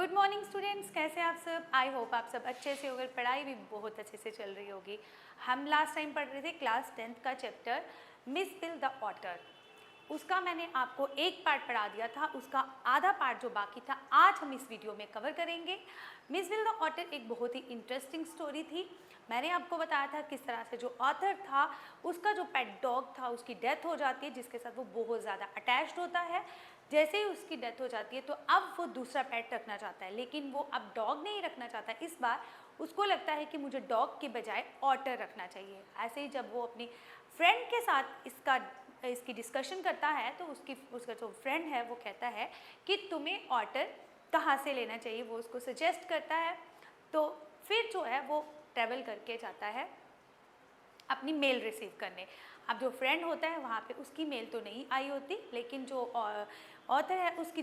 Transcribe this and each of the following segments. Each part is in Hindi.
गुड मॉर्निंग स्टूडेंट्स, कैसे आप सब। आई होप आप सब अच्छे से होंगे, पढ़ाई भी बहुत अच्छे से चल रही होगी। हम लास्ट टाइम पढ़ रहे थे क्लास 10th का chapter Mijbil the otter. उसका मैंने आपको एक पार्ट पढ़ा दिया था, उसका आधा पार्ट जो बाकी था आज हम इस वीडियो में कवर करेंगे। मिस बिल द ऑटर एक बहुत ही इंटरेस्टिंग स्टोरी थी। मैंने आपको बताया था किस तरह से जो ऑथर था उसका जो पेट डॉग था उसकी डेथ हो जाती है, जिसके साथ वो बहुत ज़्यादा अटैच्ड होता है। जैसे ही उसकी डेथ हो जाती है तो अब वो दूसरा पेट रखना चाहता है, लेकिन वो अब डॉग नहीं रखना चाहता। इस बार उसको लगता है कि मुझे डॉग के बजाय ऑटर रखना चाहिए। ऐसे ही जब वो अपनी फ्रेंड के साथ इसकी डिस्कशन करता है तो उसका जो फ्रेंड है वो कहता है कि तुम्हें ऑटर कहाँ से लेना चाहिए, वो उसको सजेस्ट करता है। तो फिर जो है वो ट्रैवल करके जाता है अपनी मेल रिसीव करने। अब जो फ्रेंड होता है वहाँ पे उसकी मेल तो नहीं आई होती, लेकिन जो ऑथर है उसकी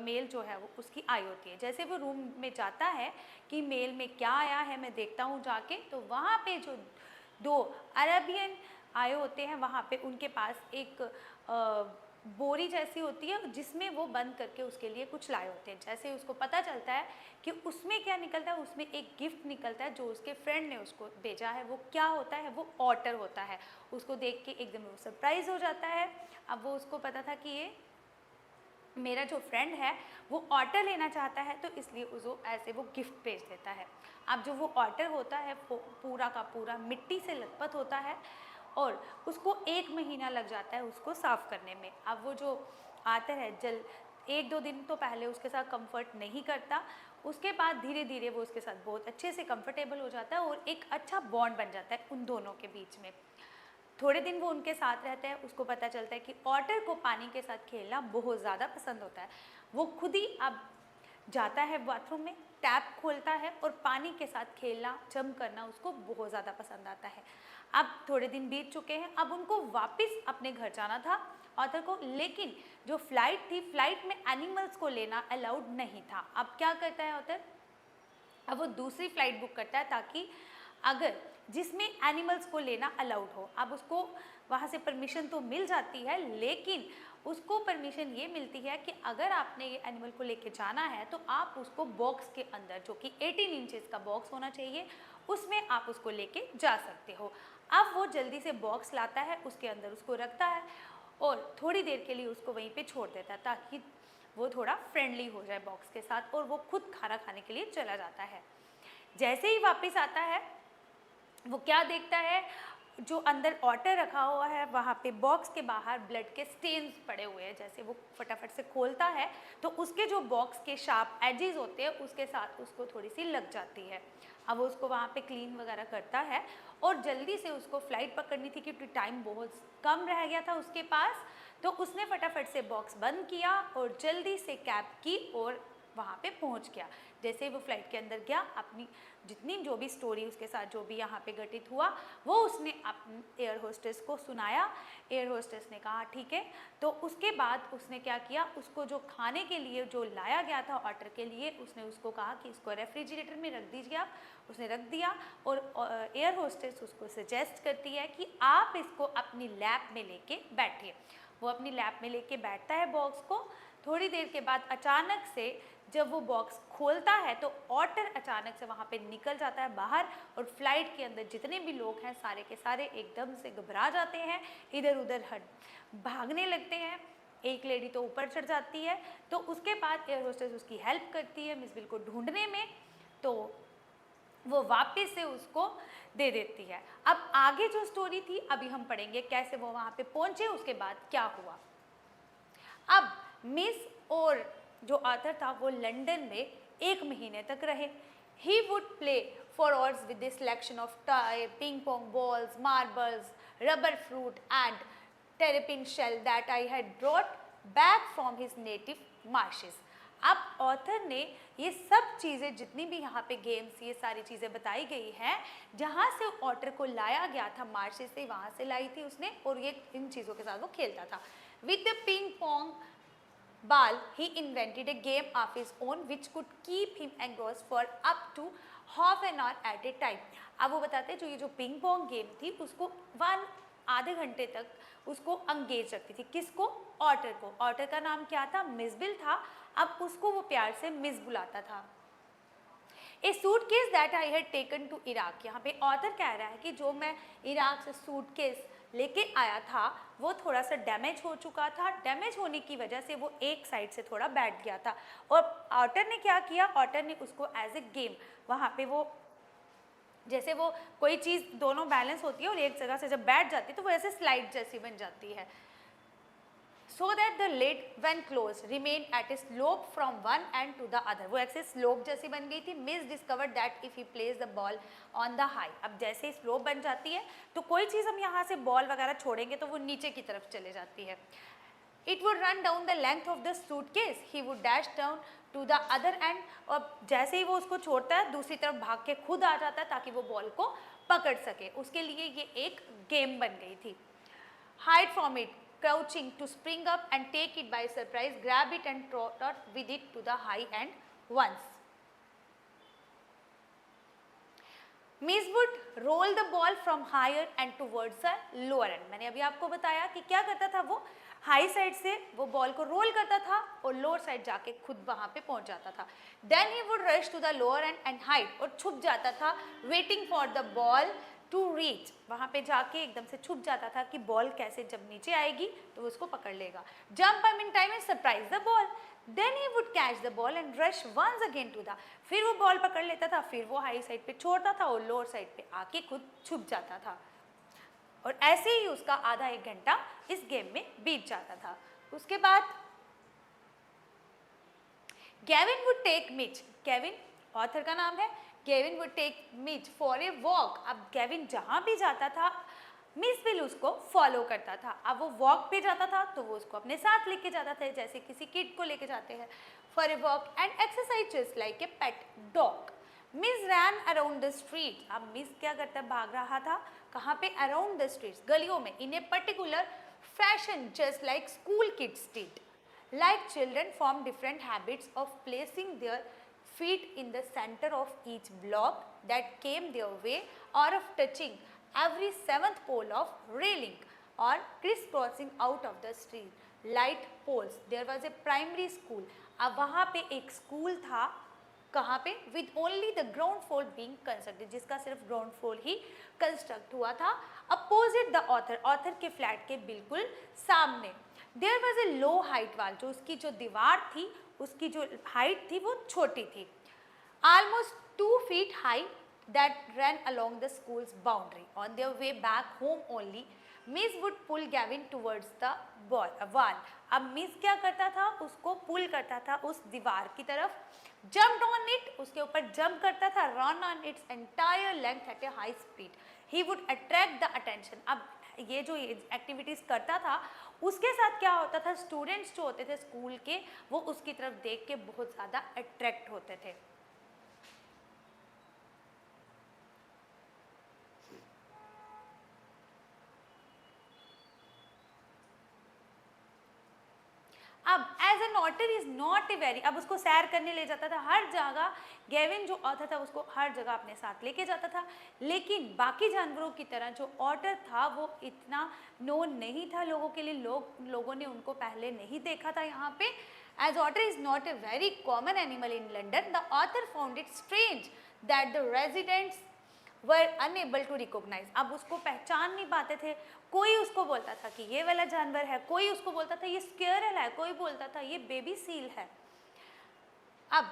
मेल जो है वो उसकी आई होती है। जैसे वो रूम में जाता है कि मेल में क्या आया है मैं देखता हूँ जाके, तो वहाँ पे जो दो अरेबियन आए होते हैं वहाँ पे उनके पास एक बोरी जैसी होती है जिसमें वो बंद करके उसके लिए कुछ लाए होते हैं। जैसे ही उसको पता चलता है कि उसमें क्या निकलता है, उसमें एक गिफ्ट निकलता है जो उसके फ्रेंड ने उसको भेजा है। वो क्या होता है, वो ऑटर होता है। उसको देख के एकदम वो सरप्राइज हो जाता है। अब वो उसको पता था कि ये मेरा जो फ्रेंड है वो ऑटर लेना चाहता है, तो इसलिए उसको ऐसे वो गिफ्ट भेज देता है। अब जो वो ऑटर होता है वो पूरा का पूरा मिट्टी से लथपथ होता है और उसको 1 महीना लग जाता है उसको साफ़ करने में। अब वो जो आतर है जल 1-2 दिन तो पहले उसके साथ कंफर्ट नहीं करता, उसके बाद धीरे धीरे वो उसके साथ बहुत अच्छे से कंफर्टेबल हो जाता है और एक अच्छा बॉन्ड बन जाता है उन दोनों के बीच में। थोड़े दिन वो उनके साथ रहते हैं, उसको पता चलता है कि ऑटर को पानी के साथ खेलना बहुत ज़्यादा पसंद होता है। वो खुद ही अब जाता है बाथरूम में, टैप खोलता है और पानी के साथ खेलना जम करना उसको बहुत ज़्यादा पसंद आता है। अब थोड़े दिन बीत चुके हैं, अब उनको वापस अपने घर जाना था ऑथर को, लेकिन जो फ़्लाइट थी, फ़्लाइट में एनिमल्स को लेना अलाउड नहीं था। अब क्या करता है ऑथर, अब वो दूसरी फ़्लाइट बुक करता है ताकि अगर जिसमें एनिमल्स को लेना अलाउड हो। अब उसको वहाँ से परमिशन तो मिल जाती है, लेकिन उसको परमिशन ये मिलती है कि अगर आपने ये एनिमल को लेके जाना है तो आप उसको बॉक्स के अंदर, जो कि 18 इंचेस का बॉक्स होना चाहिए, उसमें आप उसको लेके जा सकते हो। अब वो जल्दी से बॉक्स लाता है, उसके अंदर उसको रखता है और थोड़ी देर के लिए उसको वहीं पे छोड़ देता है ताकि वो थोड़ा फ्रेंडली हो जाए बॉक्स के साथ, और वो खुद खाना खाने के लिए चला जाता है। जैसे ही वापस आता है वो क्या देखता है, जो अंदर ऑटर रखा हुआ है वहाँ पे बॉक्स के बाहर ब्लड के स्टेन्स पड़े हुए हैं। जैसे वो फटाफट से खोलता है तो उसके जो बॉक्स के शार्प एजेस होते हैं उसके साथ उसको थोड़ी सी लग जाती है। अब वो उसको वहाँ पे क्लीन वगैरह करता है और जल्दी से उसको फ़्लाइट पकड़नी थी क्योंकि टाइम बहुत कम रह गया था उसके पास। तो उसने फटाफट से बॉक्स बंद किया और जल्दी से कैब की और वहाँ पे पहुँच गया। जैसे ही वो फ्लाइट के अंदर गया, अपनी जितनी जो भी स्टोरी उसके साथ जो भी यहाँ पे घटित हुआ वो उसने अपने एयर होस्टेस को सुनाया। एयर होस्टेस ने कहा ठीक है। तो उसके बाद उसने क्या किया, उसको जो खाने के लिए जो लाया गया था ऑर्डर के लिए, उसने उसको कहा कि इसको रेफ्रिजरेटर में रख दीजिए आप। उसने रख दिया और एयर होस्टेस उसको सजेस्ट करती है कि आप इसको अपनी लैब में लेके बैठिए। वो अपनी लैब में लेके बैठता है बॉक्स को। थोड़ी देर के बाद अचानक से जब वो बॉक्स खोलता है तो ऑटर अचानक से वहाँ पे निकल जाता है बाहर, और फ्लाइट के अंदर जितने भी लोग हैं सारे के सारे एकदम से घबरा जाते हैं, इधर उधर भागने लगते हैं। एक लेडी तो ऊपर चढ़ जाती है। तो उसके बाद एयर होस्टेस उसकी हेल्प करती है मिस बिल को ढूंढने में, तो वो वापस से उसको दे देती है। अब आगे जो स्टोरी थी अभी हम पढ़ेंगे, कैसे वो वहाँ पे पहुँचे, उसके बाद क्या हुआ। अब मिस और जो आथर था वो लंदन में 1 महीने तक रहे। He would play for hours with the selection of tie, ping pong balls, marbles, rubber fruit and terrapin shell that I had brought back from his native marshes. अब ऑथर ने ये सब चीज़ें, जितनी भी यहाँ पे गेम्स, ये सारी चीज़ें बताई गई हैं, जहाँ से ऑटर को लाया गया था मार्शेस से, वहाँ से लाई थी उसने, और ये इन चीज़ों के साथ वो खेलता था। With the ping pong ball, he invented a game of his own which could keep him engrossed for up to half an hour at a time. अब वो बताते हैं जो ये जो पिंग पोंग गेम थी उसको 1 आधे घंटे तक उसको अंगेज रखती थी। किसको? ऑटर को। ऑटर का नाम क्या था? मिसबिल था। अब उसको वो प्यार से मिस बुलाता था। A suitcase that I had taken to Iraq, यहाँ पे ऑथर कह रहा है कि जो मैं इराक से सूटकेस लेके आया था वो थोड़ा सा डैमेज हो चुका था। डैमेज होने की वजह से वो एक साइड से थोड़ा बैठ गया था और ऑथर ने क्या किया? ऑथर ने उसको एज ए गेम, वहाँ पे वो जैसे वो कोई चीज़ दोनों बैलेंस होती है और एक जगह से जब बैठ जाती है तो वो ऐसे स्लाइड जैसी बन जाती है। So that the lid when closed remained at a slope from one end to the other, वो ऐसे स्लोप जैसी बन गई थी। Miss discovered that if he placed the ball on the high, अब जैसे ही स्लोप बन जाती है तो कोई चीज़ हम यहाँ से बॉल वगैरह छोड़ेंगे तो वो नीचे की तरफ चले जाती है। It would run down the length of the suitcase, he would dash down to the other end, और जैसे ही वो उसको छोड़ता है दूसरी तरफ भाग के खुद आ जाता है ताकि वो बॉल को पकड़ सके। उसके लिए ये एक गेम बन गई थी। Hide from it, crouching to spring up and take it by surprise, grab it and trot with it to the high end once. Miss would roll the ball from higher end towards the lower end. मैंने अभी आपको बताया कि क्या करता था वो, हाई साइड से वो बॉल को रोल करता था और लोअर साइड जाके खुद वहाँ पे पहुँच जाता था। Then he would rush to the lower end and hide, और छुप जाता था waiting for the ball to reach, वहाँ पे जाके एकदम से छुप जाता था कि बॉल कैसे जब नीचे आएगी तो उसको पकड़ लेगा। Jump up in time and surprise the ball. Then he would catch the ball and rush once again to the, फिर वो बॉल पकड़ लेता था, फिर वो हाई साइड पे छोड़ता था और लोअर साइड पे आके खुद छुप जाता था। और ऐसे ही उसका आधा एक घंटा इस गेम में बीत जाता था। उसके बाद Gavin would take Mij, Gavin author का नाम है, Gavin would take Mij for a walk. अब गेविन जहाँ भी जाता था मिस बिल उसको फॉलो करता था। अब वो वॉक पे जाता था तो वो उसको अपने साथ लेके जाता था, जैसे किसी किड को लेके जाते हैं। For a walk and exercise just like a pet dog. Mij ran around the street, अब मिस क्या करता, भाग रहा था कहाँ पे? अराउंड द स्ट्रीट्स, गलियों में। In a particular fashion just like school kids did, like children form different habits of placing their feet in the center of each block that came their way, or of touching every seventh pole of railing, or crisscrossing out of the street light poles. There was a primary school, अब वहाँ पे एक स्कूल था, कहाँ पे? With only the ground floor being constructed, जिसका सिर्फ ग्राउंड फ्लोर ही कंस्ट्रक्ट हुआ था। अपोजिट द ऑथर, ऑथर के फ्लैट के बिल्कुल सामने। There was a low height wall, जो उसकी जो दीवार थी उसकी जो हाइट थी वो छोटी थी। Almost 2 feet high that run along the school's boundary. On their way back home only Mij would pull Gavin towards the wall. अब मिस क्या करता था? उसको पुल करता था उस दीवार की तरफ। जम्प्ड ऑन इट, उसके ऊपर जंप करता था। Run on its entire length at a high speed, he would attract the attention. अब ये जो एक्टिविटीज़ करता था उसके साथ क्या होता था? स्टूडेंट्स जो होते थे स्कूल के वो उसकी तरफ देख के बहुत ज़्यादा अट्रैक्ट होते थे। अब as an otter is not a very, अब उसको सैर करने ले जाता था हर जगह। गेविन जो ऑथर था उसको हर जगह अपने साथ लेके जाता था, लेकिन बाकी जानवरों की तरह जो ऑटर था वो इतना नोन नहीं था लोगों के लिए। लोगों ने उनको पहले नहीं देखा था यहाँ पे। As otter is not a very common animal in London, the author found it strange that the residents were unable to recognise. अब उसको पहचान नहीं पाते थे। कोई उसको बोलता था कि ये वाला जानवर है, कोई उसको बोलता था ये स्क्वेरल है, कोई बोलता था ये बेबी सील है। अब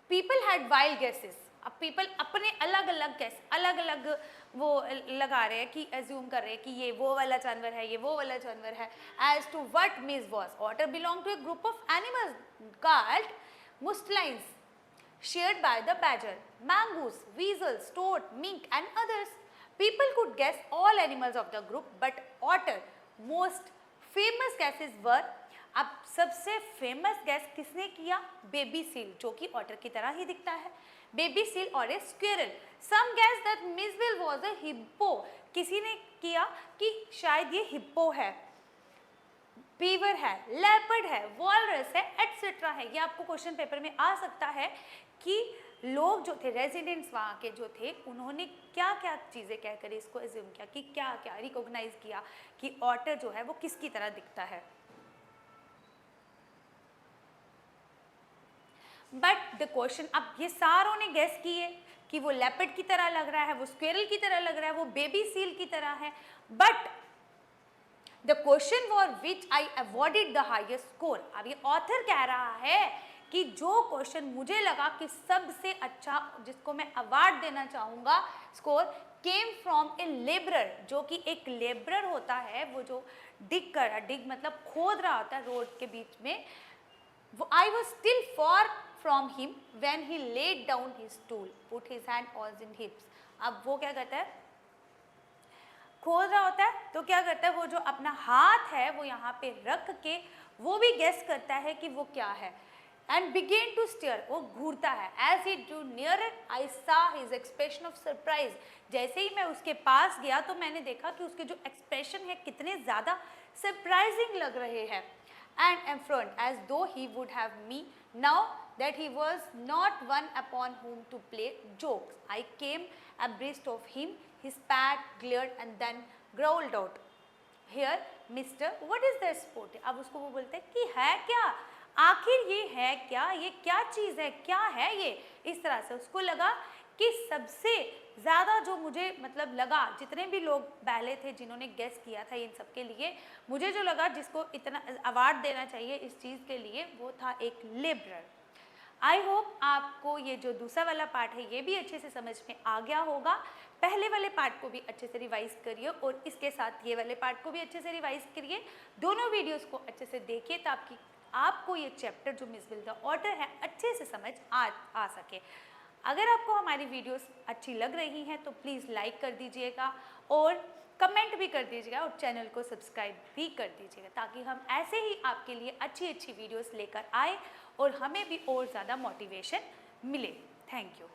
पीपल हैड वाइल्ड गेसेस, अब पीपल अपने अलग अलग गेस, अलग अलग वो लगा रहे हैं कि एज्यूम कर रहे हैं कि ये वो वाला जानवर है, ये वो वाला जानवर है। As to what Mij was, otter belong to a group of animals called mustelines, shared by the badger, mongoose, weasels, toad, mink and others. People could guess all animals of the group, but otter most famous guesses were, अब सबसे फेमस गैस किसने किया? बेबी सील, जो कि ऑटर की तरह ही दिखता है। बेबी सील और a squirrel. Some guess that Mijbil was a hippo, किसी ने किया कि शायद ये हिप्पो है। बीवर है, लेपर्ड है, वॉलरस है, एटसेट्रा है। ये आपको क्वेश्चन पेपर में आ सकता है कि लोग जो थे, रेजिडेंट्स वहाँ के जो थे, उन्होंने क्या क्या चीज़ें कहकर इसको एज्यूम किया कि क्या क्या रिकॉग्नाइज किया कि ऑटर जो है वो किसकी तरह दिखता है। बट द क्वेश्चन, अब ये सारों ने गेस किए कि वो लेपर्ड की तरह लग रहा है, वो स्क्वेरल की तरह लग रहा है, वो बेबी सील की तरह है, but the question for which I awarded the highest score. अब ये ऑथर कह रहा है कि जो क्वेश्चन मुझे लगा कि सबसे अच्छा, जिसको मैं अवार्ड देना चाहूँगा score, came from A labourer, जो कि एक लेबरर होता है, वो जो डिग मतलब खोद रहा होता है रोड के बीच में। I was still far from him when he laid down his tool, put his hand on his hips. अब वो क्या करता है, खोद रहा होता है तो क्या करता है, वो जो अपना हाथ है वो यहाँ पे रख के वो भी गेस करता है कि वो क्या है, and began to stare, वो घूरता है। As he drew nearer, I saw his expression of surprise. जैसे ही मैं उसके पास गया तो मैंने देखा कि उसके जो एक्सप्रेशन है कितने ज़्यादा सरप्राइजिंग लग रहे हैं। And in front, as though he would have me now that he was not one upon whom to play jokes. I came abreast of him, he spat, glared and then growled out, "Here, mister, what is this sport?" अब उसको वो बोलते हैं कि है क्या, आखिर ये है क्या, ये क्या चीज़ है, क्या है ये। इस तरह से उसको लगा कि सबसे ज़्यादा जो मुझे मतलब लगा, जितने भी लोग पहले थे जिन्होंने गेस किया था इन सब के लिए, मुझे जो लगा जिसको इतना अवार्ड देना चाहिए इस चीज़ के लिए, वो था एक लेबरर। आई होप आपको ये जो दूसरा वाला पार्ट है ये भी अच्छे से समझ में आ गया होगा। पहले वाले पार्ट को भी अच्छे से रिवाइज करिए और इसके साथ ये वाले पार्ट को भी अच्छे से रिवाइज करिए। दोनों वीडियोस को अच्छे से देखिए ताकि आपको ये चैप्टर जो मिस बिल द ऑर्डर है अच्छे से समझ आ सके। अगर आपको हमारी वीडियोस अच्छी लग रही हैं तो प्लीज़ लाइक कर दीजिएगा और कमेंट भी कर दीजिएगा और चैनल को सब्सक्राइब भी कर दीजिएगा ताकि हम ऐसे ही आपके लिए अच्छी अच्छी वीडियोस लेकर आए और हमें भी और ज़्यादा मोटिवेशन मिले। Thank you.